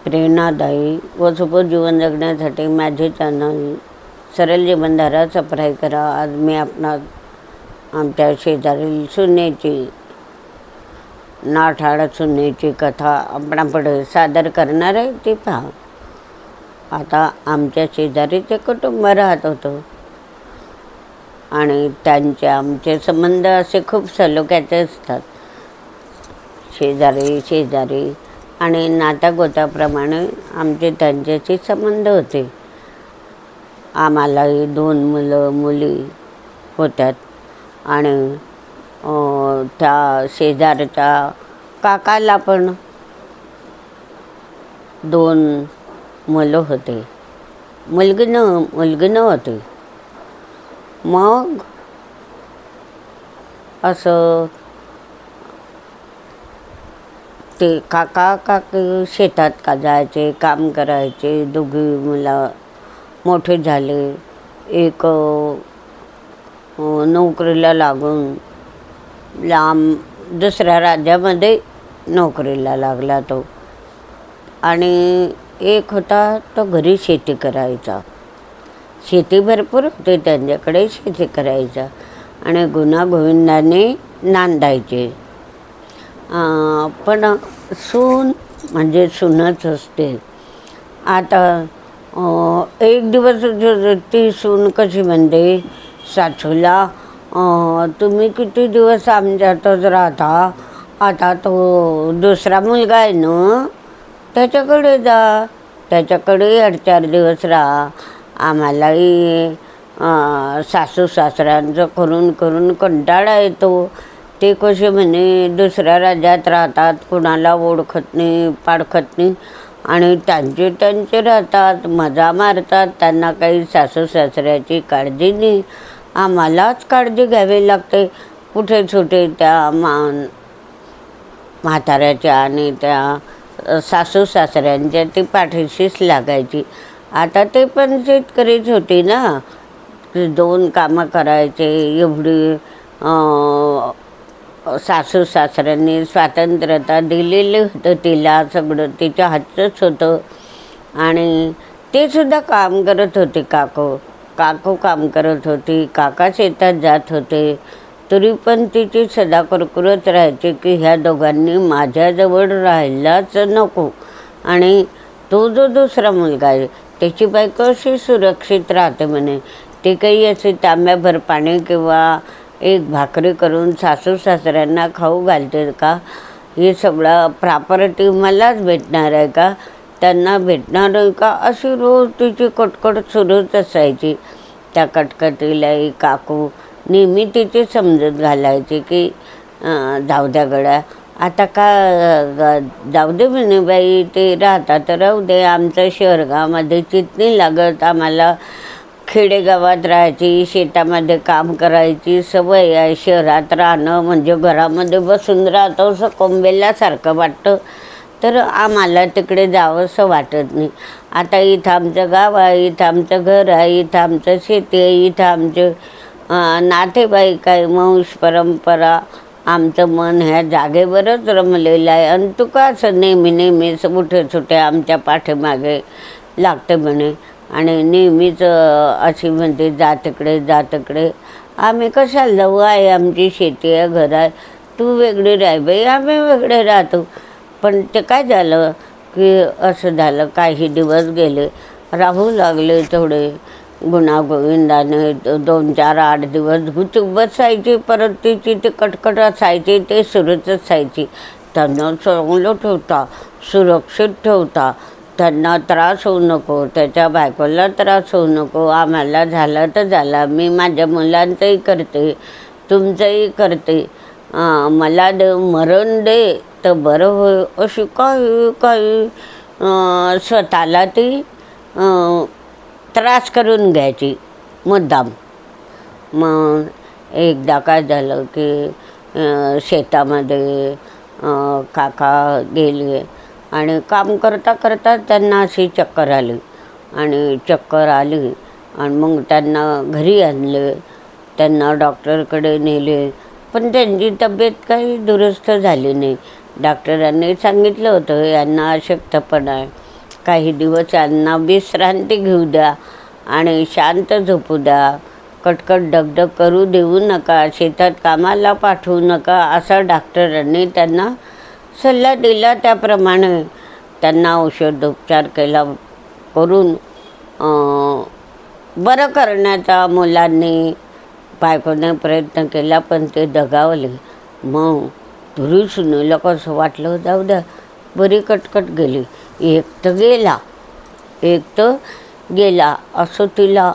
प्रेरणादायी व सुखद जीवन जगण्यासाठी माझे चॅनल सरळ जीवनधारा सबस्क्राईब करा। आज मी आपणास आमच्या शेजारील सुनेची नाठाळ सुनेची कथा आपणापुढे सादर करणार आहे, ती पहा। आता आमच्या शेजारीचे कुटुंब राहत होतं आणि त्यांचे आमचे संबंध असे खूप सलोख्याचे असतात। शेजारी आणि नात्यागोत्याप्रमाणे आमचे त्यांच्याशी संबंध होते। आम्हालाही 2 मुलं मुली होत्यात आणि त्या शेजारच्या काकाला पण 2 मुलं होते, मुलगी नव्हती। मग असं ते काका काकी शेतात का जायचे, काम करायचे। दोघी मुलं मोठे झाले, एक नोकरीला लागून लांब दुसऱ्या राज्यामध्ये नोकरीला लागला तो, आणि एक होता तो घरी शेती करायचा। शेती भरपूर होती त्यांच्याकडे, शेती करायचा आणि गुण्यागोविंदाने नांदायचे। पण सून म्हणजे सूनच असते। आता एक दिवस ती सून कशी म्हणते सासूला, तुम्ही किती दिवस आमच्यातच राहता, आता तो दुसरा मुलगा आहे ना त्याच्याकडे जा, त्याच्याकडे 8-4 दिवस राहा। आम्हालाही सासू सासऱ्यांचं करून करून कंटाळा येतो। ते कसे म्हणे दुसऱ्या राज्यात राहतात, कुणाला ओळखत नाही पाळखत नाही आणि त्यांचे राहतात, मजा मारतात, त्यांना काही सासू सासऱ्याची काळजी नाही। आम्हालाच काळजी घ्यावी लागते। कुठे छोटे त्या म्हाताऱ्याच्या आणि त्या सासू सासऱ्यांच्या ती पाठीशीच लागायची। आता ते पण शेतकरीच होते ना, 2 कामं करायचे। एवढी सासू सासऱ्यांनी स्वातंत्र्यता दिलेली होतं तिला, सगळं तिच्या हातचंच होतं। आणि ते सुद्धा काम करत होते, काकू काम करत होती, काका शेतात जात होते। तरी पण तिची सदा कुरकुरत राहायची की ह्या दोघांनी माझ्याजवळ राहायलाच नको, आणि तो जो दुसरा मुलगा आहे त्याची बायको अशी सुरक्षित राहते म्हणे। ते काही असे तांब्याभर पाणी किंवा 1 भाकरी करून सासू सासऱ्यांना खाऊ घालते का? हे सगळं प्रॉपर्टी मलाच भेटणार आहे का, त्यांना भेटणार आहे का, अशी रोज तिची कटकट सुरूच असायची। त्या कटकटीलाही काकू नेहमी तिची समजूत घालायची की जाऊ द्या गड्या, आता का जाऊ दे म्हणे बाई, ते राहतात राहू दे, आमचं शहरगावामध्ये चित नाही लागत, आम्हाला खेडेगावात राहायची, शेतामध्ये काम करायची सवय आहे। शहरात राहणं म्हणजे घरामध्ये बसून राहतो असं कोंबेल्यासारखं वाटतं, तर आम्हाला तिकडे जावंसं वाटत नाही। आता इथं आमचं गाव आहे, इथं आमचं घर आहे, इथं आमचं शेती आहे, इथं आमचे नातेवाईक आहे, वंश परंपरा, आमचं मन ह्या जागेवरच रमलेलं आहे। आणि तू का असं नेहमीच उठे सुटे आमच्या पाठीमागे लागते म्हणे, आणि नेहमीच अशी म्हणते जा तिकडे। आम्ही कशाला जाऊ, आहे आमची शेती आहे, घर आहे, तू वेगळी राह बाई, आम्ही वेगळे राहतो। पण ते काय झालं की असं झालं, काही दिवस गेले, राहू लागले थोडे गुण्यागोविंदाने। 2-4-8 दिवस गुचूप बसायची, परत तिची ती कटकट असायची, ते सुरूच असायची। त्यांना चांगलं ठेवता, सुरक्षित ठेवता, त्यांना त्रास होऊ नको, त्याच्या बायकोला त्रास होऊ नको, आम्हाला झालं तर झालं, मी माझ्या मुलांचंही करते, तुमचंही करते, मला मरण दे तर बरं होय, अशी काही स्वतःला ती त्रास करून घ्यायची मुद्दाम। मग एकदा काय झालं की शेतामध्ये काका गेले आणि काम करता करता त्यांना अशी चक्कर आली, आणि मग त्यांना घरी आणले, त्यांना डॉक्टरकडे नेले, पण त्यांची तब्येत काही दुरुस्त झाली नाही। डॉक्टरांनी सांगितलं होतं यांना अशक्तपणा आहे, काही दिवस यांना विश्रांती घेऊ द्या आणि शांत झोपू द्या, कटकट डगडग करू देऊ नका, शेतात कामाला पाठवू नका, असा डॉक्टरांनी त्यांना सल्ला दिला. त्याप्रमाणे त्यांना औषधोपचार केला करून बरं करण्याचा मुलांनी बायकोने प्रयत्न केला, पण ते दगावले. मग तुरी सुनेला कसं वाटलं, जाऊ द्या बरी कटकट गेली, एक तर गेला असं तिला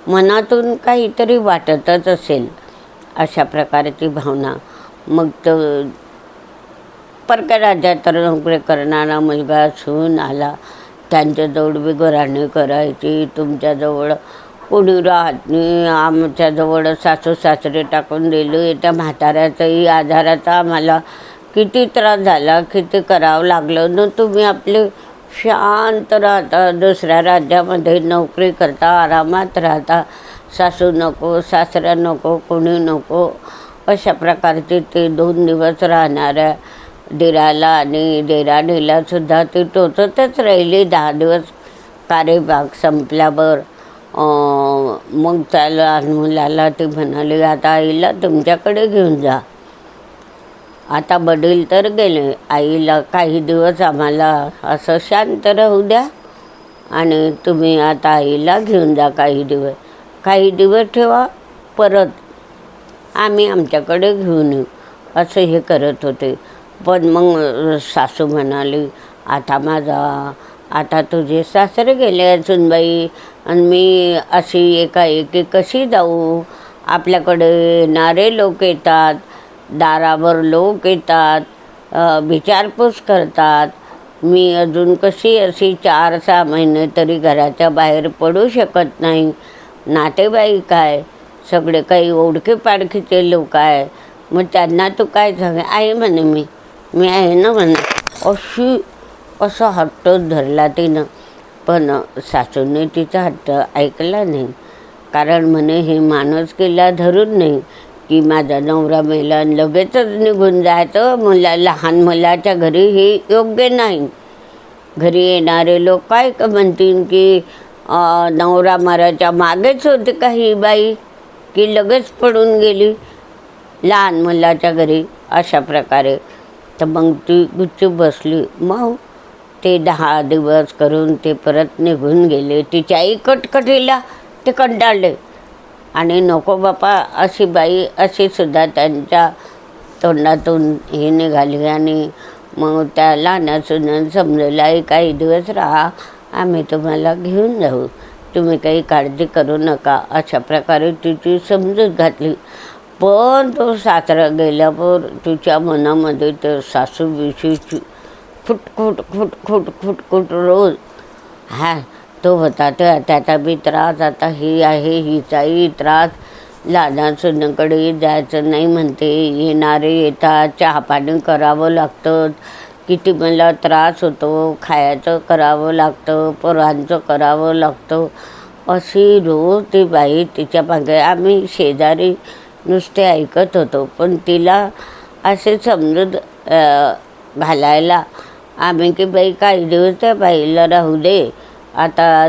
मनातून काहीतरी वाटतच असेल, अशा प्रकारची भावना. मग तर परक्या राज्यात नोकरी करणारा मुलगा सून आला, त्यांच्याजवळ बी घराणे करायची, तुमच्याजवळ कोणी राहत नाही, आमच्याजवळ सासू सासरे टाकून दिले, त्या म्हाताऱ्याचाही आजाराचा आम्हाला किती त्रास झाला, किती करावं लागलं ना, तुम्ही आपले शांत राहता, दुसऱ्या राज्यामध्ये नोकरी करता, आरामात राहता, सासू नको सासरा नको कोणी नको, अशा प्रकारचे ते 2 दिवस राहणाऱ्या दिराला आणि देराणीला सुद्धा ती टोचतच राहिली. 10 दिवस कार्यभाग संपल्यावर मग त्याला मुलाला ती म्हणाली, आता आईला तुमच्याकडे घेऊन जा. आता वडील तर गेले, आईला काही दिवस आम्हाला असं शांत राहू द्या आणि तुम्ही आता आईला घेऊन जा, काही दिवस ठेवा, परत आम्ही आमच्याकडे घेऊन येऊ, असं हे करत होते. पण मग सासू म्हणाली, आता तुझे सासरे गेले सुनबाई, आणि मी अशी एकाएकी कशी जाऊ, आपल्याकडे येणारे लोक येतात, दारावर लोक येतात, विचारपूस करतात, मी अजून कशी अशी 4-6 महिने तरी घराच्या बाहेर पडू शकत नाही, नातेवाईक आहे, सगळे काही ओळखी पाडखीचे लोक आहे, मग त्यांना तू काय सांग, आहे म्हणे मी आहे ना म्हणे, असा हट्ट धरला तिनं. पण सासूने तिचा हट्ट ऐकला नाही, कारण म्हणे हे माणुसकीला धरून नाही की माझा नवरा मेला आणि लगेचच निघून जायचं, लहान मुलाच्या घरी हे योग्य नाही. घरी येणारे लोक काय म्हणतील की नवरा मराच्या मागेच होते का ही बाई, की लगेच पडून गेली लहान मुलाच्या घरी, अशा प्रकारे. तर मग ती गुपचूप बसली. मग ते 10 दिवस करून ते परत निघून गेले. तिच्या आई कटकटीला ते कंटाळले आणि नको बापा अशी बाई, अशी सुद्धा त्यांच्या तोंडातून हे निघाली. आणि मग त्या लहान सुनेनं समजलं, काही दिवस राहा, आम्ही तुम्हाला घेऊन जाऊ, तुम्ही काही काळजी करू नका, अशा प्रकारे तिची समजूत घातली. पण तो सासरा गेल्यावर तिच्या मनामध्ये तर सासूविषयीची खुटखुट रोज तो होता. त्याचा बी त्रास, आता ही आहे हिचाही त्रास, लहान सुनेकडे जायचं नाही म्हणते, येणारे येतात, चहापाणी करावं लागतं, किती मला त्रास होतो, खायचं करावं लागतं, पोरांचं करावं लागतं, अशी रोज ती बाई तिच्या मागे. आम्ही शेजारी नुसते ऐकत होतो, पण तिला असे समजूत घालायला आम्ही की बाई काही दिवस त्या बाईला राहू दे, आता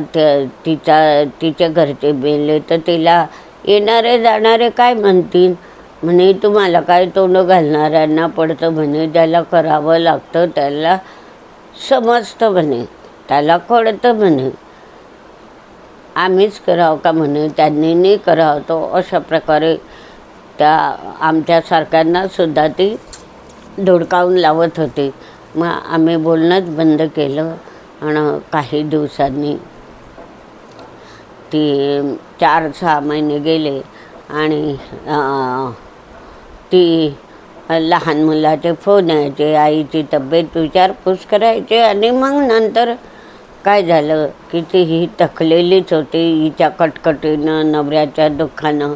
तिच्या घरचे मेले तर तिला येणारे जाणारे काय म्हणतील म्हणे, तुम्हाला काय तोंड घालणाऱ्यांना पडतं म्हणे, ज्याला करावं लागतं त्याला समजतं म्हणे, त्याला कळतं म्हणे, आम्हीच करावं का म्हणे, त्यांनी नाही करावं. तो अशा प्रकारे त्या आमच्यासारख्यांना सुद्धा ती धुडकावून लावत होती. मग आम्ही बोलणंच बंद केलं. आणि काही दिवसांनी ती 4-6 महिने गेले आणि ती लहान मुलाचे फोन यायचे, आईची तब्येत विचारपूस करायचे. आणि मग नंतर काय झालं की ती ही थकलेलीच होती हिच्या कटकटीनं, नवऱ्याच्या दुःखानं.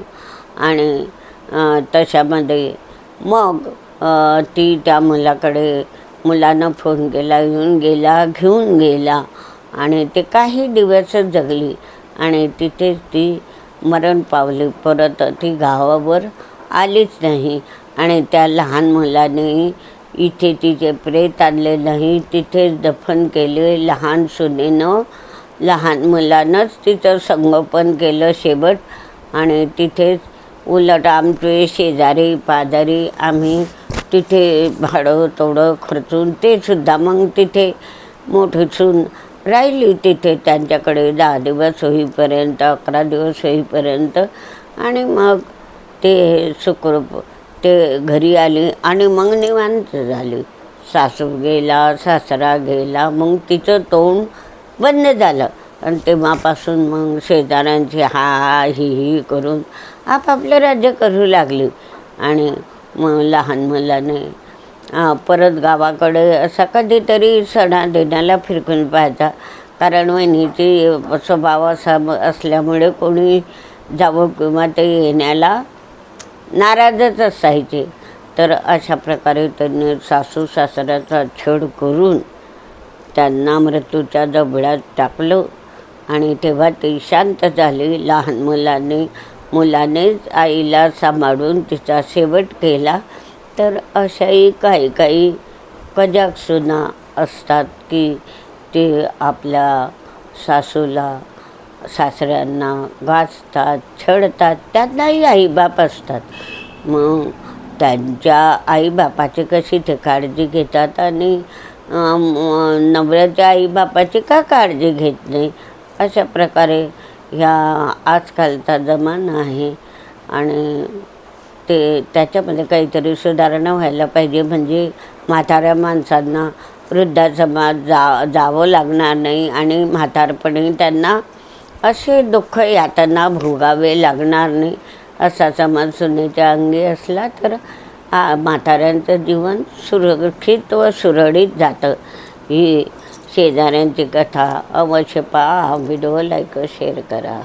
आणि तशामध्ये मग ती त्या मुलानं फोन केला, येऊन गेला, घेऊन गेला आणि ते काही दिवसच जगली आणि तिथेच ती मरण पावली. परत ती गावावर आलीच नाही. आणि त्या लहान मुलाने इथे तिचे प्रेत आणले नाही, तिथेच दफन केले. लहान सुनेनं, लहान मुलानंच तिचं संगोपन केलं शेवट. आणि तिथेच उलट आमचे शेजारी पाजारी आम्ही तिथे भाडं तोडं खर्चून ते सुद्धा मग तिथे मोठी सून राहिली तिथे त्यांच्याकडे 10 दिवस होईपर्यंत, 11 दिवस होईपर्यंत. आणि मग ते सुखरूप ते घरी आली आणि मग निवांत झाली. सासू गेला, सासरा गेला, मग तिचं तोंड बंद झालं. आणि तेव्हापासून मग शेजाऱ्यांची हा ही करून आपापलं राज्य करू लागली. आणि मग लहान मुलाने परत गावाकडे असा कधीतरी सणादिनाला फिरकून पाहायचा. कारण वहिनीची स्वभाव असा असल्यामुळे कोणी जावं किंवा ते येण्याला नाराजच असायचे. तर अशा प्रकारे त्यांनी सासू सासऱ्याचा छळ करून त्यांना मृत्यूच्या जबड्यात टाकलं. आणि तेव्हा ती शांत झाली. लहान मुलानेच आईला सांभाळून तिचा शेवट केला. तर अशाही काही काही कजाक सुना असतात की ते आपल्या सासूला सासऱ्यांना गाजतात, छळतात. त्यांनाही आईबाप असतात. मग त्यांच्या आईबापाची कशी ते काळजी घेतात आणि नवऱ्याच्या आईबापाची का काळजी घेत नाही. अशा प्रकारे ह्या आजकालचा जमाना आहे. आणि ते त्याच्यामध्ये काहीतरी सुधारणा व्हायला पाहिजे. म्हणजे म्हाताऱ्या माणसांना वृद्धाश्रमात जावं लागणार नाही आणि म्हातारपणी त्यांना असे दुःख यातना भोगावे लागणार नाही. असा समाज सुनेच्या अंगी असला तर म्हाताऱ्यांचं जीवन सुरक्षित व सुरळीत जातं. ही शेजाऱ्यांची कथा अवश्य पहा. व्हिडिओ लाईक शेअर करा.